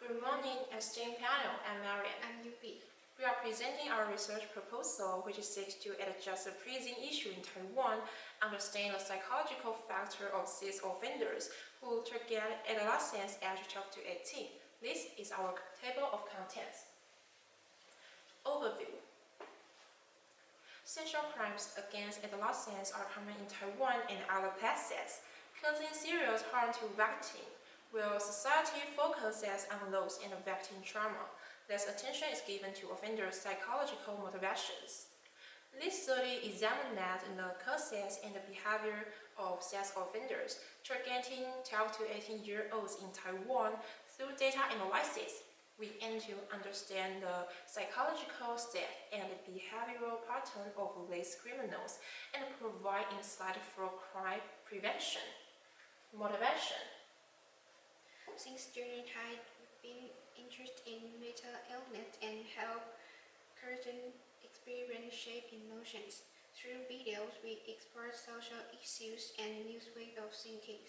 Good morning, esteemed panel. I'm Marian. I'm UB. We are presenting our research proposal, which seeks to address a pressing issue in Taiwan, understand the psychological factor of sex offenders who target adolescents aged 12 to 18. This is our table of contents. Overview. Sexual crimes against adolescents are common in Taiwan and other places, causing serious harm to victims. While society focuses on those in victim trauma, less attention is given to offenders' psychological motivations. This study examined the causes and the behavior of sex offenders, targeting 12 to 18-year-olds in Taiwan through data analysis. We aim to understand the psychological state and the behavioral pattern of these criminals and provide insight for crime prevention. Motivation. Since junior high, we've been interested in mental illness and how current experience shape emotions. Through videos, we explore social issues and new ways of thinking.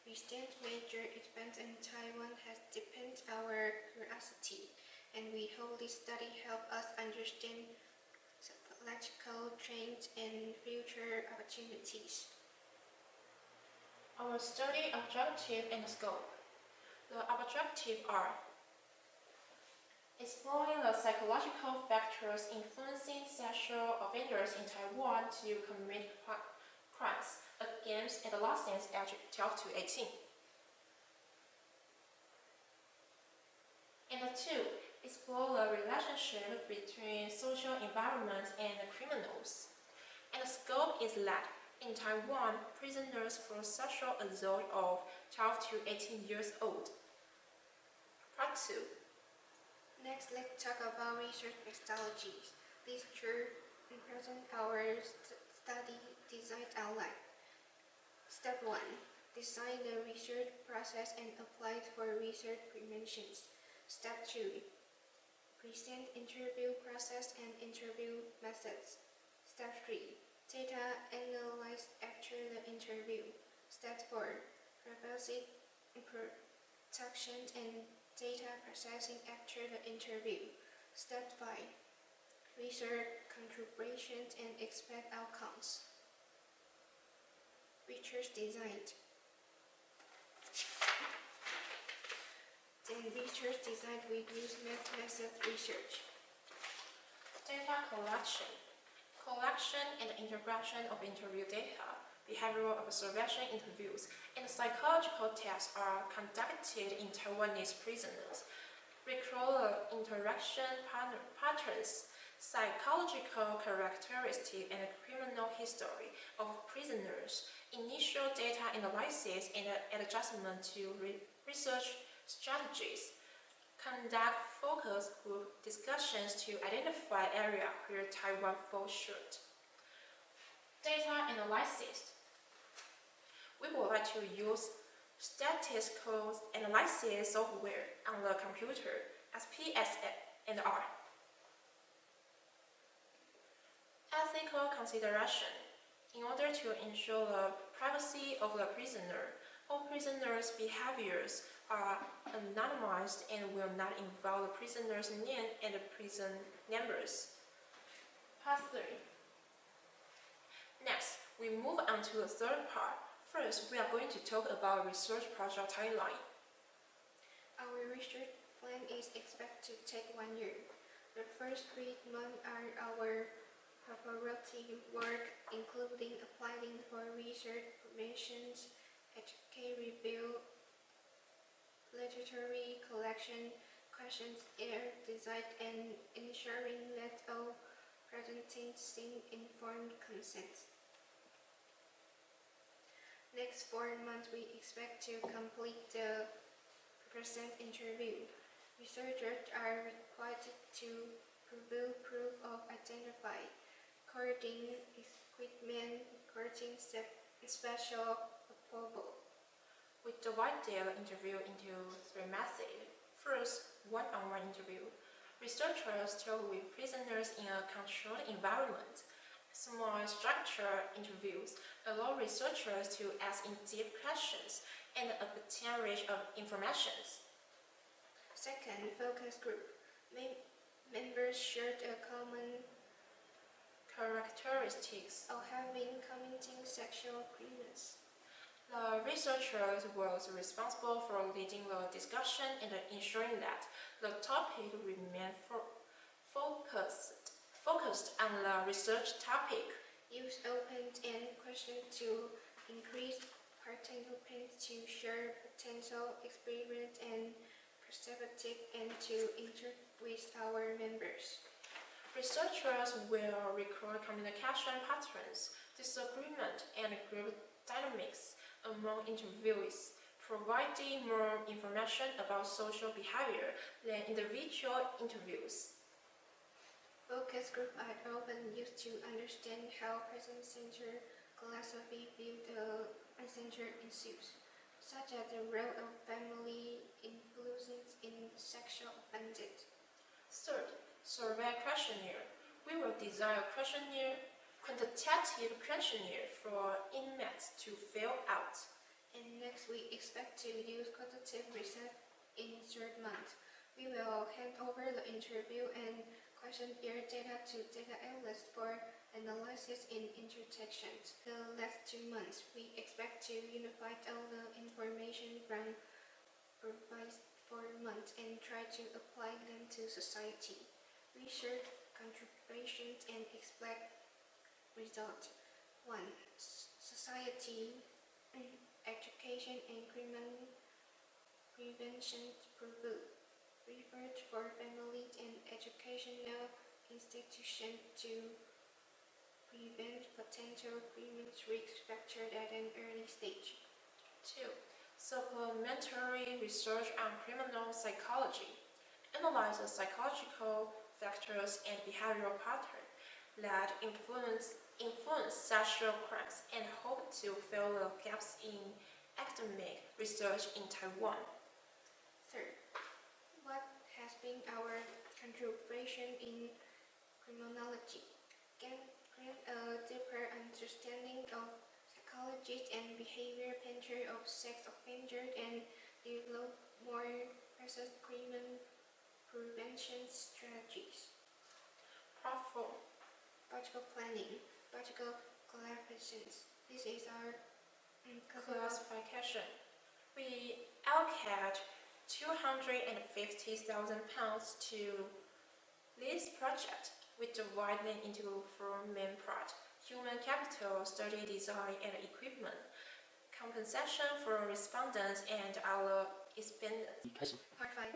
Recent major events in Taiwan has deepened our curiosity, and we hope this study help us understand psychological trends and future opportunities. Our study objective and scope. The objectives are exploring the psychological factors influencing sexual offenders in Taiwan to commit crimes against adolescents aged 12 to 18. And 2. Explore the relationship between social environment and the criminals. And the scope is that in Taiwan, prisoners for sexual assault of 12 to 18 years old. Part 2. Next, let's talk about research methodologies. This should represent our study design outline. Step 1. Design the research process and apply it for research preventions. Step 2. Present interview process and interview methods. Step 3. Data analyzed after the interview. Step 4. Privacy protection and data processing after the interview. Step 5. Research contributions and expect outcomes. Research design. In research design, we use method research. Data collection. Collection and integration of interview data, behavioral observation interviews, and psychological tests are conducted in Taiwanese prisoners. Record the interaction patterns, psychological characteristics, and criminal history of prisoners, initial data analysis and adjustment to research strategies. Conduct focus group discussions to identify areas where Taiwan falls short. Data analysis. We would like to use statistical analysis software on the computer, SPSS and R. Ethical consideration. In order to ensure the privacy of the prisoner, all prisoners' behaviors are anonymized and will not involve the prisoner's name and the prison numbers. Part 3. Next, we move on to the third part. First, we are going to talk about research project timeline. Our research plan is expected to take 1 year. The first 3 months are our preparatory work, including applying for research permissions, HK review, literature collection, questions air design, and ensuring that all participants informed consent. Next 4 months, we expect to complete the present interview. Researchers are required to provide proof of identify, coding equipment, coding special approval. We divide the interview into 3 methods. First, one-on-one interview. Researchers talk with prisoners in a controlled environment. Small structured interviews allow researchers to ask in-depth questions and obtain rich information. Second, focus group. Members shared a common characteristics. of having committing sexual crimes. The researchers was responsible for leading the discussion and ensuring that the topic remained focused on the research topic. Use open-end questions to increase participants to share potential experience and perspective and to interact with our members. Researchers will record communication patterns, disagreement, and group dynamics among interviewees, providing more information about social behavior than individual interviews. Focus groups are often used to understand how person-centered philosophy view the uncensored issues, such as the role of family influences in sexual abandonment. Third, survey questionnaire. We will design a quantitative questionnaire for inmates to fill out. And next, we expect to use quantitative research in 3rd month. We will hand over the interview and questionnaire data to data analysts for analysis in intersections. The last 2 months, we expect to unify all the information from previous 4 months and try to apply them to society. Research contributions and expect results. 1. Society, education and criminal prevention research for families and educational institutions to prevent potential criminal risks captured at an early stage. 2. Supplementary research on criminal psychology. Analyze the psychological factors and behavioral patterns that influence sexual crimes and hope to fill the gaps in academic research in Taiwan. 3rd, what has been our contribution in criminology? Gain a deeper understanding of psychology and behavior pattern of sex offenders and develop more precise criminal prevention strategies. Part 4. Logical planning, logical clarifications. This is our Classification. We allocate 250,000 pounds to this project. We divide them into 4 main parts: human capital, study design and equipment, compensation for respondents, and our expenses. Part 5.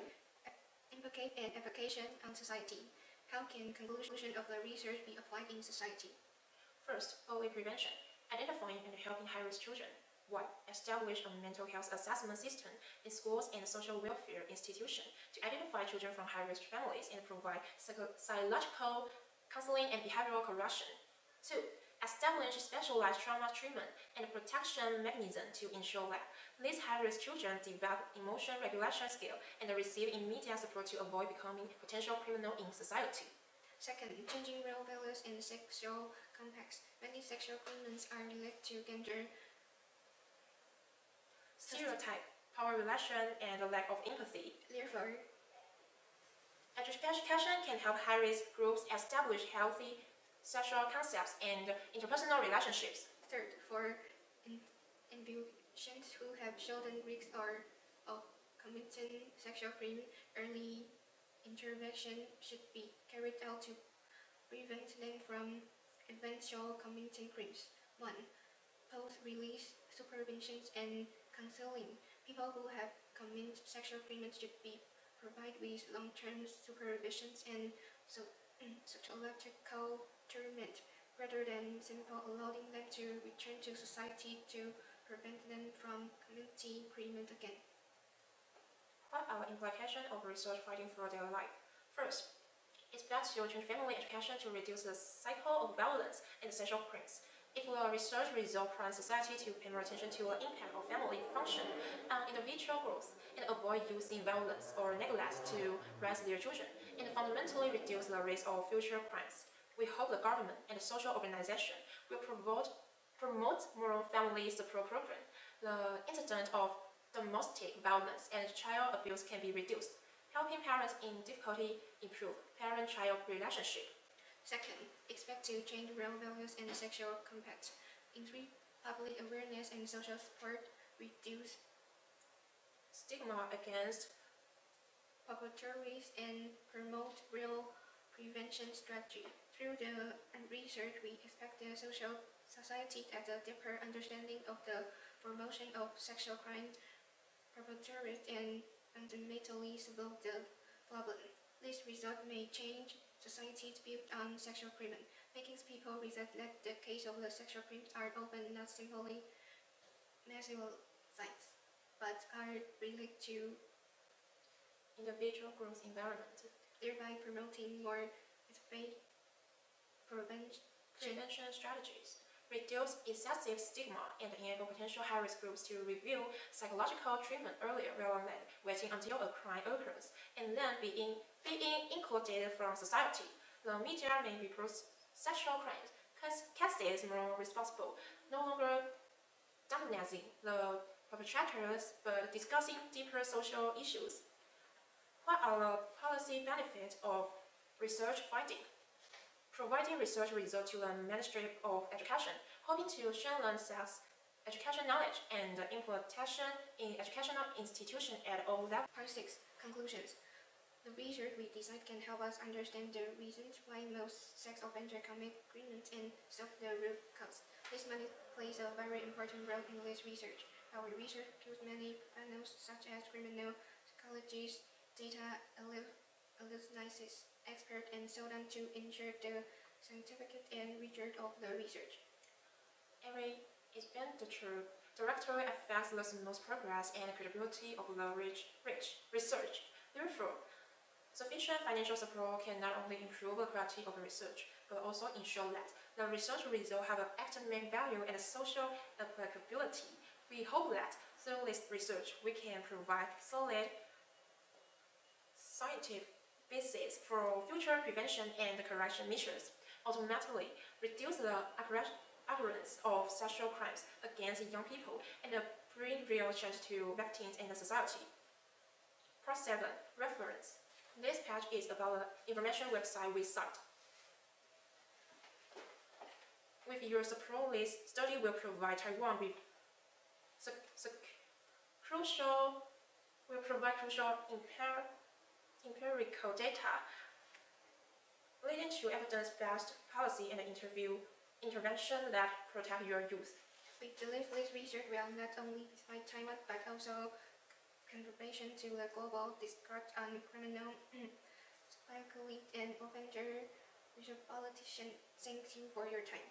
Impact and application on society. How can conclusion of the research be applied in society? First, OA prevention. Identifying and helping high-risk children. 1. Establish a mental health assessment system in schools and social welfare institutions to identify children from high-risk families and provide psychological counseling and behavioral correction. 2. Establish specialized trauma treatment and protection mechanism to ensure that these high-risk children develop emotion regulation skills and receive immediate support to avoid becoming potential criminal in society. Second, changing role values in sexual context. Many sexual crimes are related to gender stereotype, power relation, and a lack of empathy. Therefore, education can help high-risk groups establish healthy sexual concepts and interpersonal relationships. Third, for individuals who have shown risks of committing sexual crime, early intervention should be carried out to prevent them from eventual committing crimes. 1. Post-release supervisions and counseling. People who have committed sexual crimes should be provided with long-term supervisions and psychological treatment rather than simply allowing them to return to society to prevent them from committing crime again. What are implications of research fighting for their life? First, expect children's family education to reduce the cycle of violence and sexual crimes. If the research result prompts society to pay more attention to the impact of family function on individual growth and avoid using violence or neglect to raise their children, and fundamentally reduce the risk of future crimes, we hope the government and social organization will promote more family support program. The incident of domestic violence and child abuse can be reduced. parents in difficulty improve parent-child relationship. Second, expect to change real values and sexual compact. Increase public awareness and social support. Reduce Stigma against perpetrators and promote real prevention strategy. Through the research, we expect the social society to have a deeper understanding of the promotion of sexual crime perpetrators and fundamentally solve the problem. This result may change society's view on sexual crime, making people realize that the case of the sexual crimes are often not simply massive sites, but are related to individual growth environment. thereby promoting more effective Prevention strategies reduce excessive stigma and enable potential high-risk groups to review psychological treatment earlier rather than waiting until a crime occurs and then being included from society. The media may report sexual crimes cases more responsible, no longer demonizing the perpetrators but discussing deeper social issues. What are the policy benefits of research finding? Providing research results to the Ministry of Education, hoping to strengthen sex education knowledge and implementation in educational institutions at all levels. Part 6. Conclusions. The research we design can help us understand the reasons why most sex offenders commit crimes and solve the root cause. This method plays a very important role in this research. Our research includes many panels such as criminal psychologists, data analysis experts, and so on to ensure the scientific and rigor of the research. Every expenditure directly affects the smooth progress and credibility of the research. Therefore, sufficient financial support can not only improve the quality of research, but also ensure that the research results have an academic value and social applicability. We hope that through this research, we can provide solid scientific basis for future prevention and correction measures, ultimately reduce the occurrence of sexual crimes against young people and bring real change to victims and the society. Part 7. Reference. This page is about the information website we cite. With your support, this study will provide Taiwan with crucial empirical data leading to evidence-based policy and intervention that protect your youth. We believe this research will not only define Taiwan but also contribution to the global discourse on criminal psychology and offender rehabilitation. Thank you for your time.